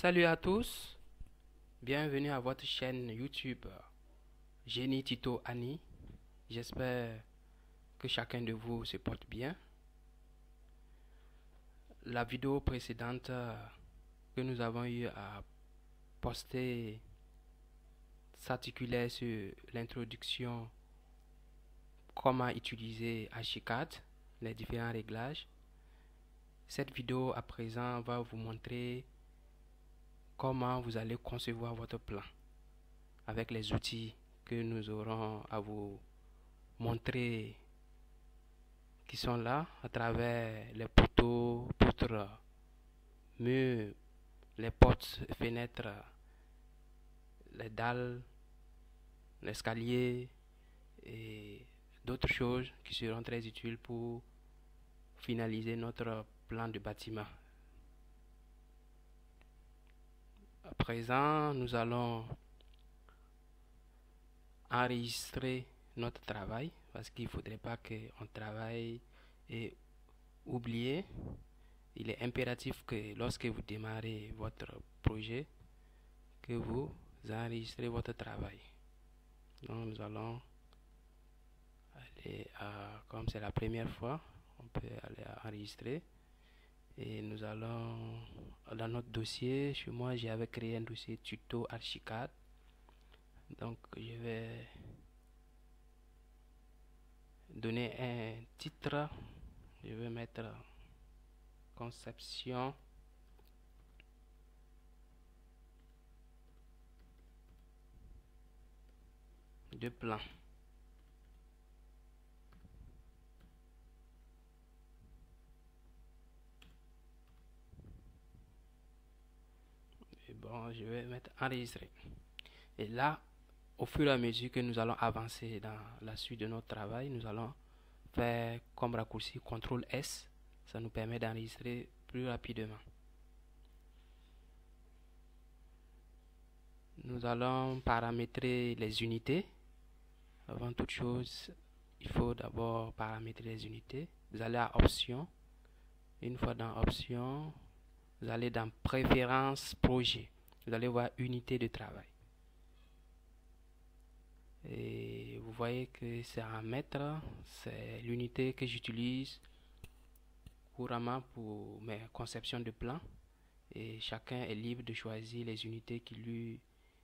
Salut à tous, bienvenue à votre chaîne YouTube Génie Tito Annie. J'espère que chacun de vous se porte bien. La vidéo précédente que nous avons eu à poster s'articulait sur l'introduction, comment utiliser Archicad, les différents réglages. Cette vidéo à présent va vous montrer comment vous allez concevoir votre plan avec les outils que nous aurons à vous montrer, qui sont là à travers les poteaux, poutres, murs, les portes, fenêtres, les dalles, l'escalier et d'autres choses qui seront très utiles pour finaliser notre plan de bâtiment. À présent, nous allons enregistrer notre travail parce qu'il ne faudrait pas qu'on travaille et oublier. Il est impératif que lorsque vous démarrez votre projet, que vous enregistrez votre travail. Donc nous allons aller comme c'est la première fois, on peut aller à enregistrer. Et nous allons dans notre dossier. Chez moi, j'avais créé un dossier tuto Archicad. Donc je vais donner un titre. Je vais mettre conception de plan. Et bon, je vais mettre enregistrer. Et là, au fur et à mesure que nous allons avancer dans la suite de notre travail, nous allons faire comme raccourci CTRL S. Ça nous permet d'enregistrer plus rapidement. Nous allons paramétrer les unités. Avant toute chose, il faut d'abord paramétrer les unités. Vous allez à Options. Une fois dans Options, vous allez dans Préférences projet. Vous allez voir Unité de travail. Et vous voyez que c'est en mètres. C'est l'unité que j'utilise couramment pour mes conceptions de plans. Et chacun est libre de choisir les unités qui lui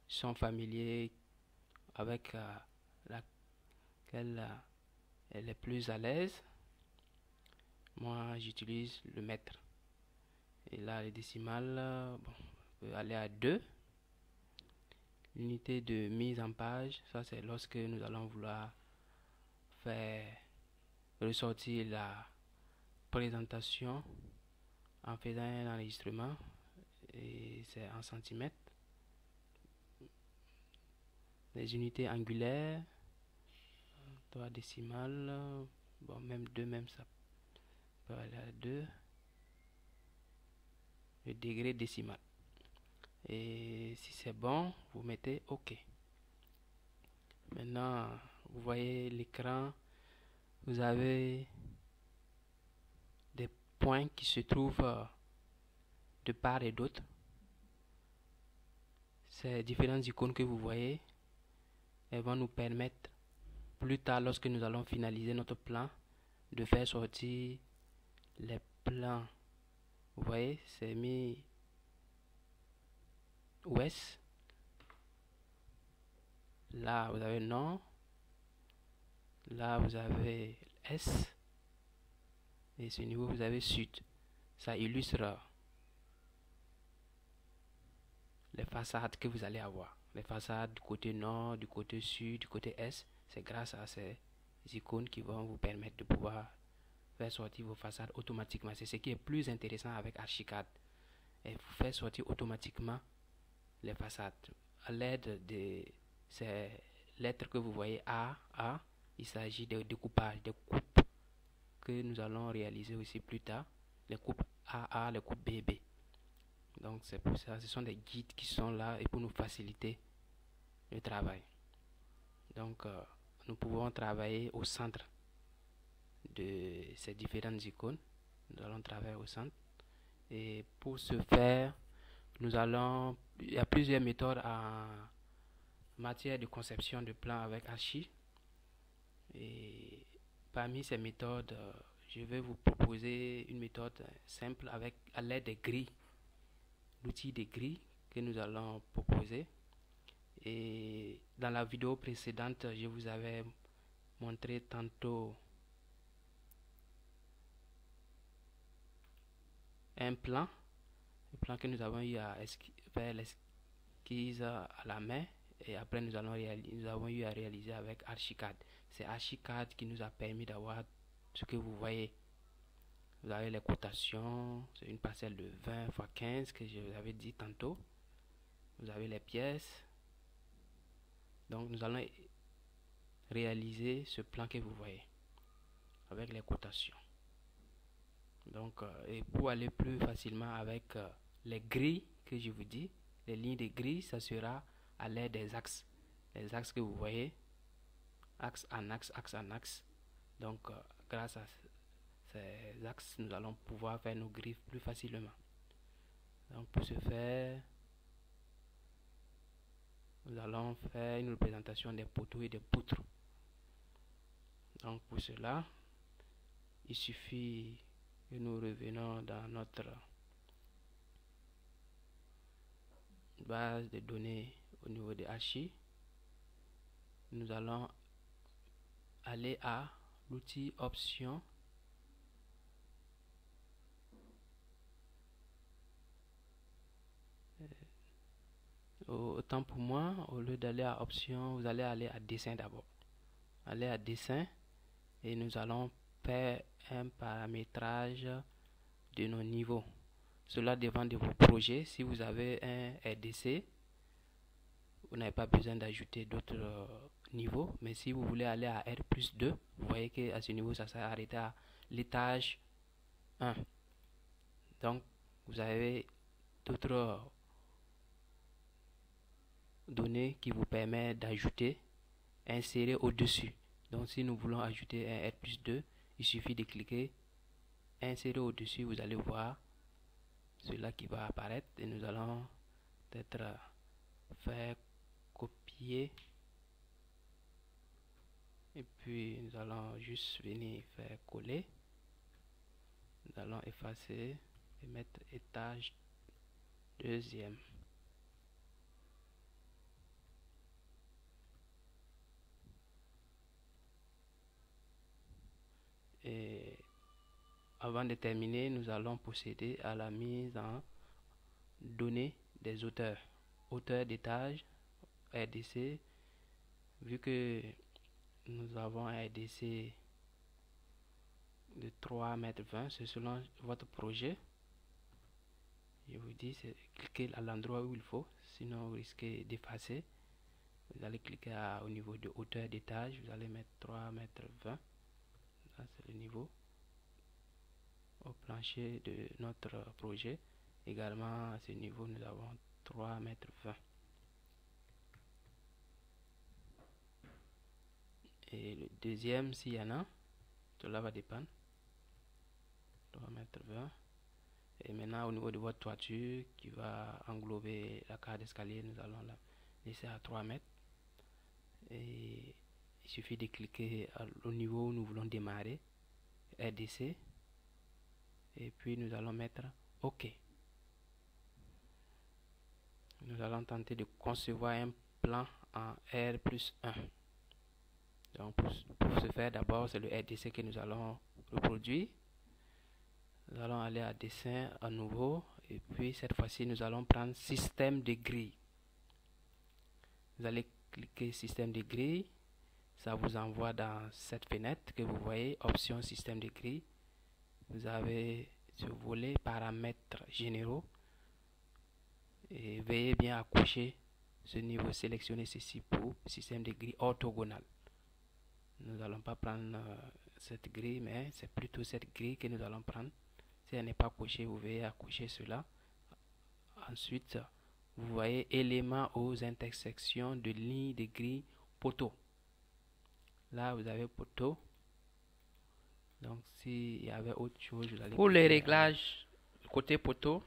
sont familiers, avec laquelle elle est plus à l'aise. Moi, j'utilise le mètre. Et là, les décimales, bon, on peut aller à 2. L'unité de mise en page, ça c'est lorsque nous allons vouloir faire ressortir la présentation en faisant un enregistrement, et c'est en centimètres. Les unités angulaires, 3 décimales, bon, même 2, même ça peut aller à 2. Le degré décimal. Et si c'est bon, vous mettez OK. Maintenant, vous voyez l'écran, vous avez des points qui se trouvent de part et d'autre. Ces différentes icônes que vous voyez, elles vont nous permettre plus tard, lorsque nous allons finaliser notre plan, de faire sortir les plans. Vous voyez, c'est mis ouest. Là, vous avez nord. Là, vous avez est. Et ce niveau, vous avez sud. Ça illustre les façades que vous allez avoir. Les façades du côté nord, du côté sud, du côté est. C'est grâce à ces icônes qui vont vous permettre de pouvoir faire sortir vos façades automatiquement. C'est ce qui est plus intéressant avec Archicad. Et vous faire sortir automatiquement les façades à l'aide de ces lettres que vous voyez A. Il s'agit de découpage, des coupes que nous allons réaliser aussi plus tard. Les coupes AA, les coupes BB. Donc c'est pour ça, ce sont des guides qui sont là et pour nous faciliter le travail. Donc nous pouvons travailler au centre de ces différentes icônes. Nous allons travailler au centre. Et pour ce faire, il y a plusieurs méthodes en matière de conception de plans avec Archie. Et parmi ces méthodes, je vais vous proposer une méthode simple à l'aide des grilles, l'outil des grilles que nous allons proposer. Et dans la vidéo précédente, je vous avais montré tantôt un plan, le plan que nous avons eu à faire l'esquisse à la main, et après nous avons eu à réaliser avec Archicad. C'est Archicad qui nous a permis d'avoir ce que vous voyez. Vous avez les cotations, c'est une parcelle de 20 x 15 que je vous avais dit tantôt. Vous avez les pièces. Donc nous allons réaliser ce plan que vous voyez avec les cotations. Donc, et pour aller plus facilement avec les grilles que je vous dis, les lignes de grilles, ça sera à l'aide des axes. Les axes que vous voyez, axe en axe, axe en axe. Donc, grâce à ces axes, nous allons pouvoir faire nos grilles plus facilement. Donc, pour ce faire, nous allons faire une représentation des poteaux et des poutres. Donc, pour cela, il suffit que nous revenons dans notre base de données au niveau de Archie. Nous allons aller à l'outil option. Autant pour moi, au lieu d'aller à option, vous allez aller à dessin d'abord. Allez à dessin et nous allons faire un paramétrage de nos niveaux. Cela dépend de vos projets. Si vous avez un RDC, vous n'avez pas besoin d'ajouter d'autres niveaux. Mais si vous voulez aller à R+2, vous voyez qu'à ce niveau, ça s'est arrêté à l'étage 1. Donc, vous avez d'autres données qui vous permettent d'ajouter, insérer au-dessus. Donc, si nous voulons ajouter un R+2, il suffit de cliquer, insérer au-dessus, vous allez voir cela qui va apparaître et nous allons peut-être faire copier et puis nous allons juste venir faire coller. Nous allons effacer et mettre étage deuxième. Et avant de terminer, nous allons procéder à la mise en données des auteurs. Auteur d'étage, RDC. Vu que nous avons un RDC de 3,20 m, c'est selon votre projet. Je vous dis, c'est cliquer à l'endroit où il faut, sinon vous risquez d'effacer. Vous allez cliquer au niveau de hauteur d'étage, vous allez mettre 3,20 m. Là, c'est le niveau au plancher de notre projet. Également, à ce niveau, nous avons 3,20 m. Et le deuxième, s'il y en a, cela va dépendre. 3,20 m. Et maintenant, au niveau de votre toiture qui va englober la cage d'escalier, nous allons la laisser à 3 mètres. Et il suffit de cliquer au niveau où nous voulons démarrer, RDC. Et puis nous allons mettre OK. Nous allons tenter de concevoir un plan en R+1. Donc pour ce faire, d'abord c'est le RDC que nous allons reproduire. Nous allons aller à dessin à nouveau et puis cette fois-ci nous allons prendre système de grille. Vous allez cliquer système de grille, ça vous envoie dans cette fenêtre que vous voyez, option système de grille. Vous avez ce volet paramètres généraux et veillez bien à cocher ce niveau, sélectionner ceci pour système de grille orthogonal. Nous n'allons pas prendre cette grille, mais c'est plutôt cette grille que nous allons prendre. Si elle n'est pas cochée, vous veillez à cocher cela. Ensuite, vous voyez éléments aux intersections de lignes de grille poteau. Là, vous avez poteau. Donc, s'il y avait autre chose, vous allez pour les réglages côté poteau,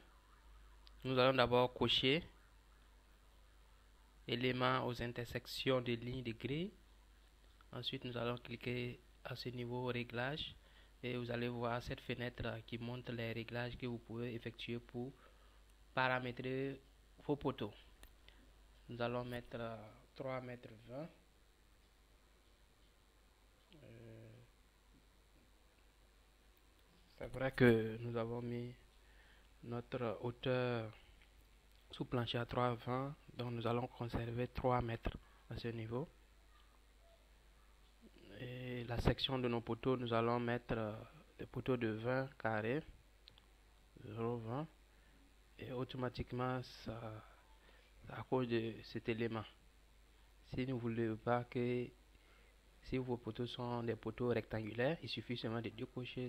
Nous allons d'abord cocher éléments aux intersections des lignes de grille. Ensuite, nous allons cliquer à ce niveau réglage et vous allez voir cette fenêtre qui montre les réglages que vous pouvez effectuer pour paramétrer vos poteaux. Nous allons mettre 3 mètres 20. C'est vrai que nous avons mis notre hauteur sous plancher à 3,20, donc nous allons conserver 3 mètres à ce niveau. Et la section de nos poteaux, nous allons mettre des poteaux de 20 carrés, 0,20, et automatiquement ça à cause de cet élément. Si vous ne voulez pas que si vos poteaux sont des poteaux rectangulaires, il suffit seulement de décocher,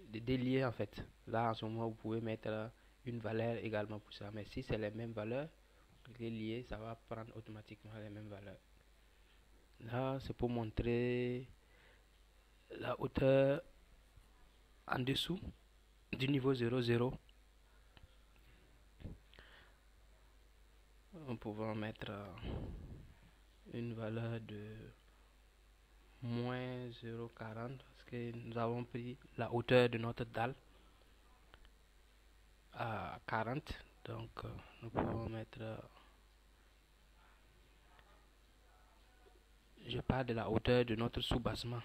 de délier en fait. Là en ce moment vous pouvez mettre une valeur également pour ça, mais si c'est les mêmes valeurs, liées, ça va prendre automatiquement les mêmes valeurs. Là c'est pour montrer la hauteur en dessous du niveau 0,0. Nous pouvons mettre une valeur de moins 0,40 parce que nous avons pris la hauteur de notre dalle à 40, donc nous pouvons mettre je parle de la hauteur de notre soubassement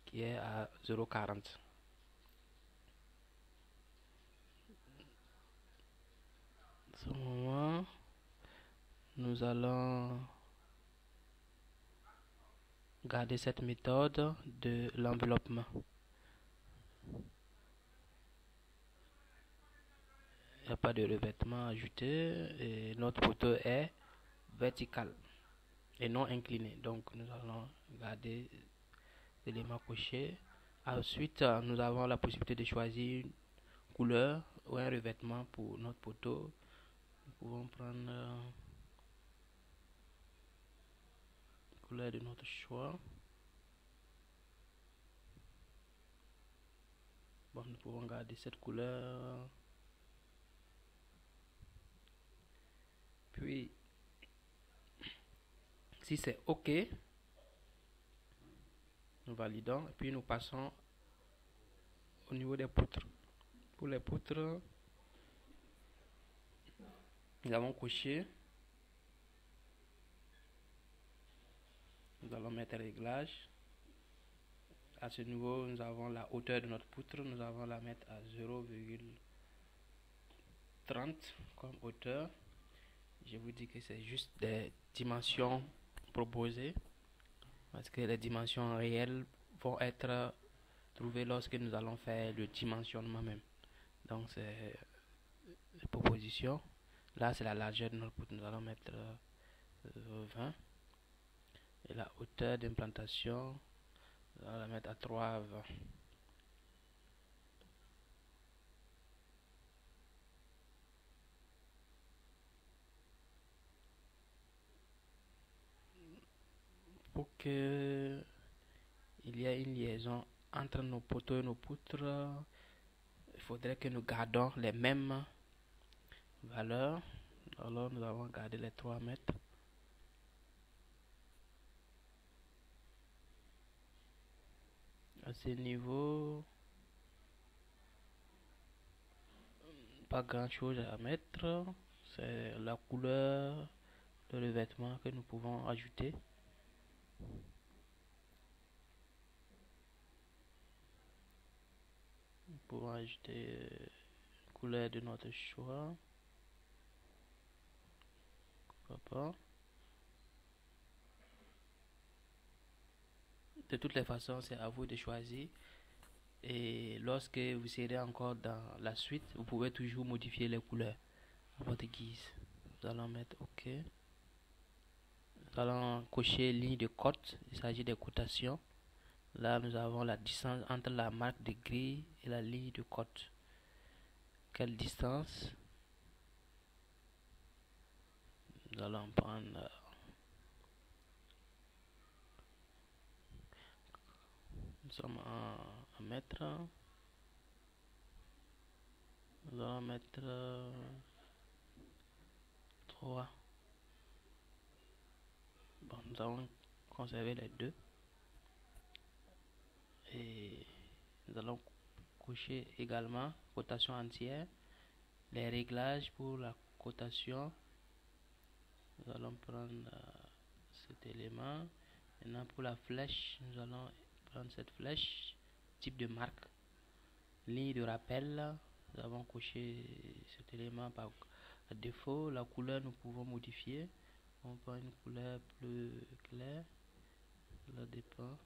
qui est à 0,40. À ce moment, nous allons garder cette méthode de l'enveloppement. Il n'y a pas de revêtement ajouté et notre poteau est vertical et non incliné. Donc nous allons garder l'élément coché. Ensuite, nous avons la possibilité de choisir une couleur ou un revêtement pour notre poteau. Nous pouvons prendre la couleur de notre choix. Bon, nous pouvons garder cette couleur. Puis, si c'est OK, nous validons et puis nous passons au niveau des poutres. Pour les poutres, nous avons coché. Nous allons mettre réglage. À ce niveau, nous avons la hauteur de notre poutre. Nous allons la mettre à 0,30 comme hauteur. Je vous dis que c'est juste des dimensions proposées parce que les dimensions réelles vont être trouvées lorsque nous allons faire le dimensionnement même. Donc c'est les propositions. Là c'est la largeur de notre poutre. Nous allons mettre 20 et la hauteur d'implantation, nous allons la mettre à 3,20. Pour que il y ait une liaison entre nos poteaux et nos poutres, il faudrait que nous gardons les mêmes valeurs. Alors nous avons gardé les 3 mètres. À ce niveau, pas grand chose à mettre. C'est la couleur de revêtement que nous pouvons ajouter. Nous pouvons ajouter couleur de notre choix. Pourquoi pas. De toutes les façons, c'est à vous de choisir. Et lorsque vous serez encore dans la suite, vous pouvez toujours modifier les couleurs à votre guise. Nous allons mettre OK. Nous allons cocher ligne de cote. Il s'agit des cotations. Là, nous avons la distance entre la marque de grille et la ligne de cote. Quelle distance? Nous allons prendre nous sommes en mètres. Nous allons mettre 3. Bon, nous allons conserver les deux. Et nous allons cocher également cotation entière. Les réglages pour la cotation. Nous allons prendre cet élément. Maintenant pour la flèche, nous allons prendre cette flèche, type de marque, ligne de rappel. Nous avons coché cet élément par défaut. La couleur, nous pouvons modifier. On prend une couleur plus claire. Cela dépend.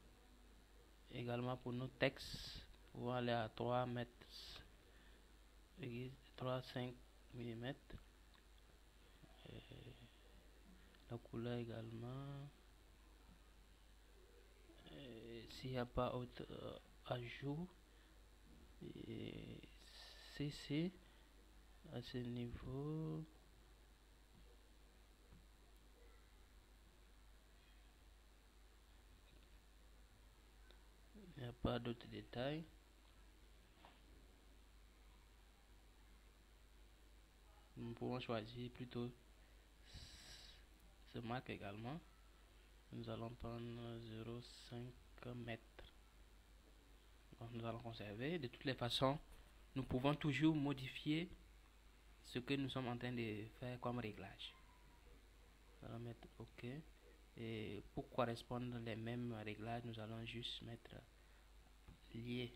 Également pour nos textes, on va aller à 3 mètres, 3,5 mm. La couleur également. S'il n'y a pas autre ajout, CC à ce niveau. Il n'y a pas d'autres détails. Nous pouvons choisir plutôt ce marque également. Nous allons prendre 0,5 mètres. Donc nous allons conserver. De toutes les façons, nous pouvons toujours modifier ce que nous sommes en train de faire comme réglage. Nous allons mettre OK. Et pour correspondre les mêmes réglages, nous allons juste mettre lié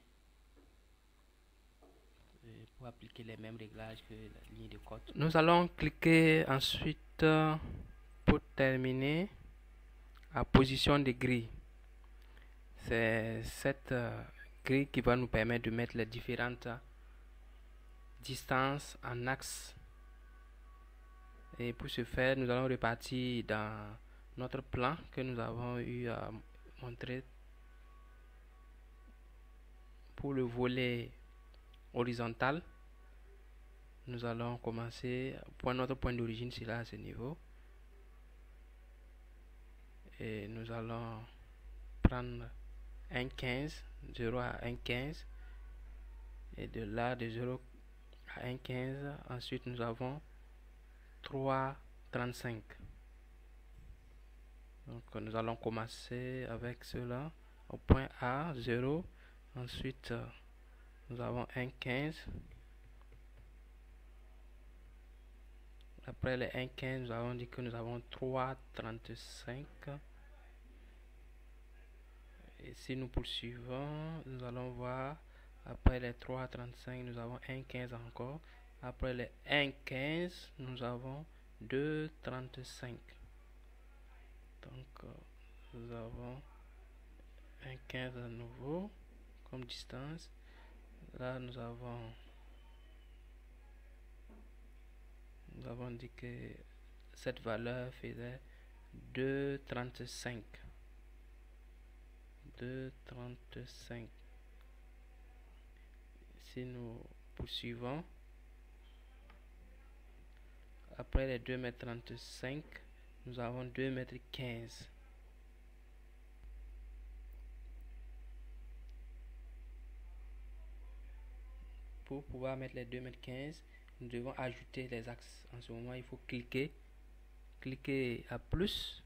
pour appliquer les mêmes réglages que la ligne de côte. Nous allons cliquer ensuite pour terminer à position de grille. C'est cette grille qui va nous permettre de mettre les différentes distances en axe. Et pour ce faire, nous allons repartir dans notre plan que nous avons eu à montrer pour le volet horizontal. Nous allons commencer pour notre point d'origine, c'est là à ce niveau, et nous allons prendre 1,15, 0 à 1,15, et de là de 0 à 1,15. Ensuite nous avons 3,35. Donc nous allons commencer avec cela au point A, 0. Ensuite nous avons 1,15. Après les 1,15, nous avons dit que nous avons 3,35. Et si nous poursuivons, nous allons voir, après les 3,35, nous avons 1,15 encore. Après les 1,15, nous avons 2,35. Donc, nous avons 1,15 à nouveau comme distance. Là, nous avons dit que cette valeur faisait 2,35. 2,35. Si nous poursuivons, après les 2,35 m, nous avons 2,15 m. Pour pouvoir mettre les 2,15 m, nous devons ajouter les axes. En ce moment, il faut cliquer à plus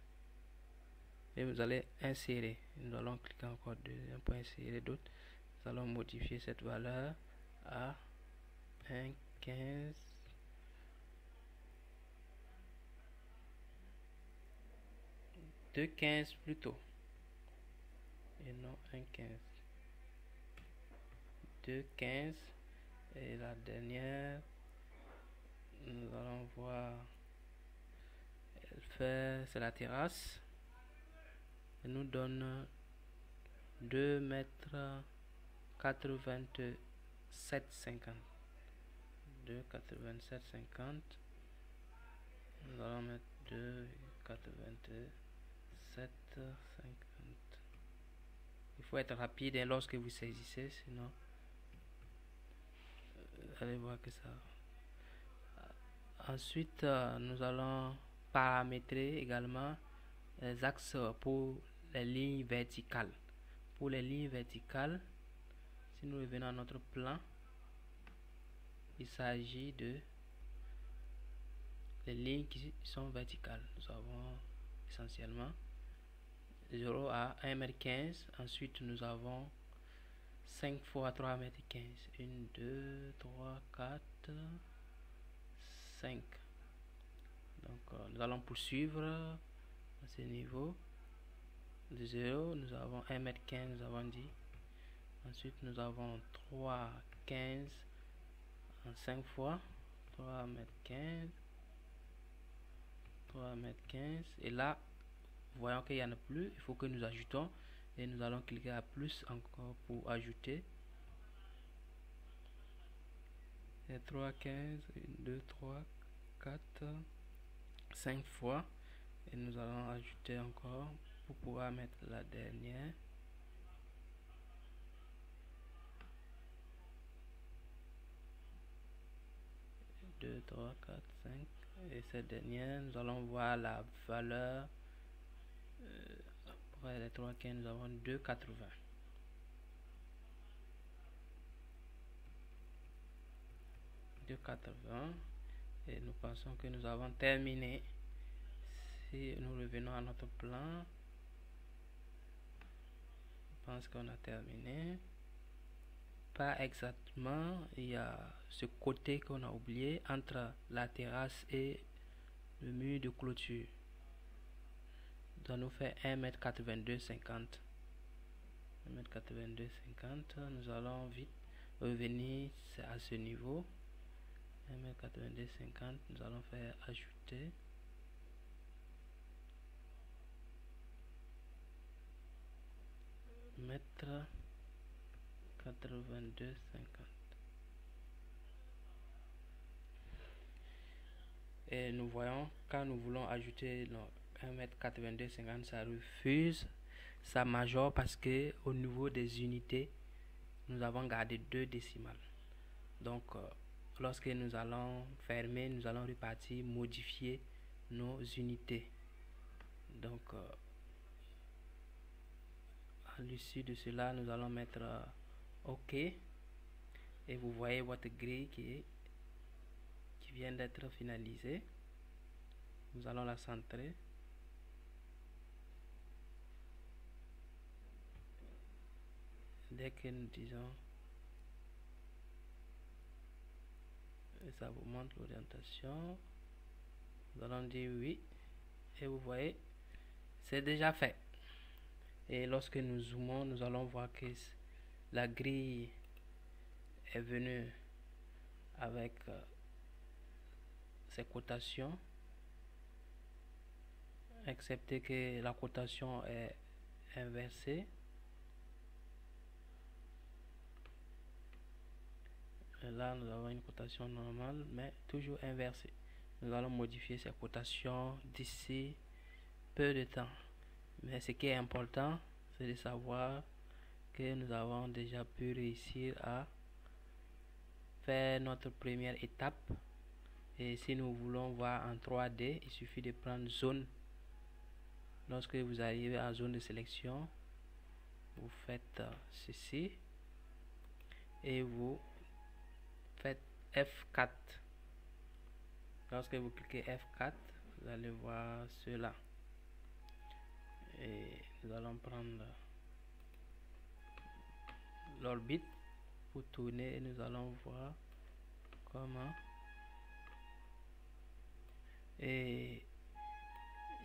et vous allez insérer. Nous allons cliquer encore deuxième point, insérer d'autres. Nous allons modifier cette valeur à 1,15. 2,15 plutôt, et non 1,15. 2,15. Et la dernière, nous allons voir, c'est la terrasse. Elle nous donne 2,87,50 m. 2,87,50. Nous allons mettre 2,87,50. Il faut être rapide lorsque vous saisissez, sinon vous allez voir que ça. Ensuite, nous allons paramétrer également les axes pour les lignes verticales. Pour les lignes verticales, si nous revenons à notre plan, il s'agit de les lignes qui sont verticales. Nous avons essentiellement 0 à 1,15 m. Ensuite, nous avons 5 fois 3,15 m. 1, 2, 3, 4, 5. Donc, nous allons poursuivre à ce niveau. De 0, nous avons 1,15 m, nous avons dit. Ensuite, nous avons 3,15 en 5 fois. 3,15 m. 3,15 m. Et là, voyons qu'il n'y en a plus. Il faut que nous ajoutons. Et nous allons cliquer à plus encore pour ajouter. Et 3,15, 1, 2, 3, 4, 5 fois. Et nous allons ajouter encore pour pouvoir mettre la dernière. 2, 3, 4, 5. Et cette dernière, nous allons voir la valeur. Après les 3,15, nous avons 2,80. 2,80. Et nous pensons que nous avons terminé. Si nous revenons à notre plan, je pense qu'on a terminé. Pas exactement, il y a ce côté qu'on a oublié entre la terrasse et le mur de clôture. Ça nous fait 1,82 m. 1,82 m. Nous allons vite revenir à ce niveau. 1,82 m. Nous allons faire ajouter. Mettre 82,50. Et nous voyons quand nous voulons ajouter 1,82 m, ça refuse, ça majore parce que au niveau des unités, nous avons gardé 2 décimales. Donc, lorsque nous allons fermer, nous allons repartir, modifier nos unités. Donc, à l'issue de cela, nous allons mettre OK. Et vous voyez votre grille qui vient d'être finalisée. Nous allons la centrer. Dès que nous disons, et ça vous montre l'orientation, nous allons dire oui. Et vous voyez, c'est déjà fait. Et lorsque nous zoomons, nous allons voir que la grille est venue avec ses cotations, excepté que la cotation est inversée. Et là, nous avons une cotation normale, mais toujours inversée. Nous allons modifier ces cotations d'ici peu de temps. Mais ce qui est important, c'est de savoir que nous avons déjà pu réussir à faire notre première étape. Et si nous voulons voir en 3D, il suffit de prendre zone. Lorsque vous arrivez à zone de sélection, vous faites ceci et vous faites F4. Lorsque vous cliquez F4, vous allez voir cela. Et nous allons prendre l'orbite pour tourner et nous allons voir comment. Et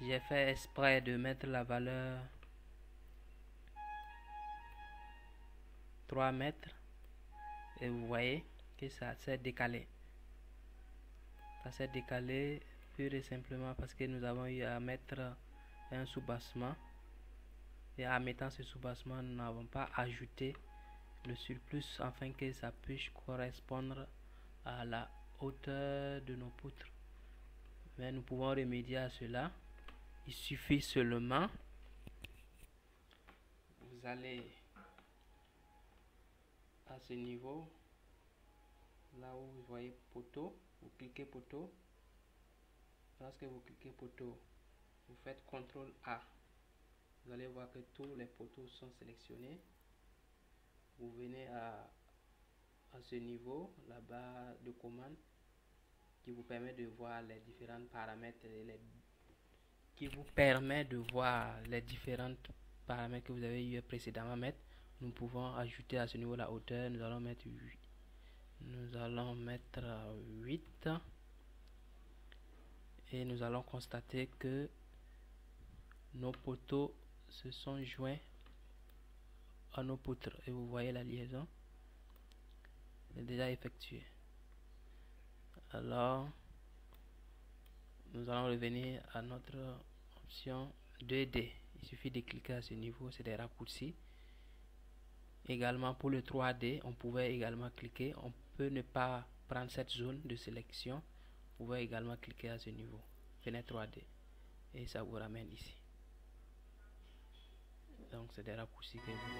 j'ai fait exprès de mettre la valeur 3 mètres et vous voyez que ça s'est décalé. Ça s'est décalé pur et simplement parce que nous avons eu à mettre un soubassement et en mettant ce soubassement, nous n'avons pas ajouté le surplus afin que ça puisse correspondre à la hauteur de nos poutres. Mais nous pouvons remédier à cela. Il suffit seulement, vous allez à ce niveau, là où vous voyez poteau, vous cliquez poteau. Lorsque vous cliquez poteau, vous faites CTRL A. Vous allez voir que tous les poteaux sont sélectionnés. Vous venez à ce niveau la barre de commande qui vous permet de voir les différents paramètres que vous avez eu précédemment mettre. Nous pouvons ajouter à ce niveau la hauteur. Nous allons mettre 8 et nous allons constater que nos poteaux se sont joints à nos poutres et vous voyez la liaison est déjà effectuée. Alors nous allons revenir à notre option 2D. Il suffit de cliquer à ce niveau, c'est des raccourcis. Également pour le 3D, on pouvait également cliquer. On peut ne pas prendre cette zone de sélection. Vous pouvez également cliquer à ce niveau, fenêtre 3D, et ça vous ramène ici. Donc c'est des raccourcis que vous voyez.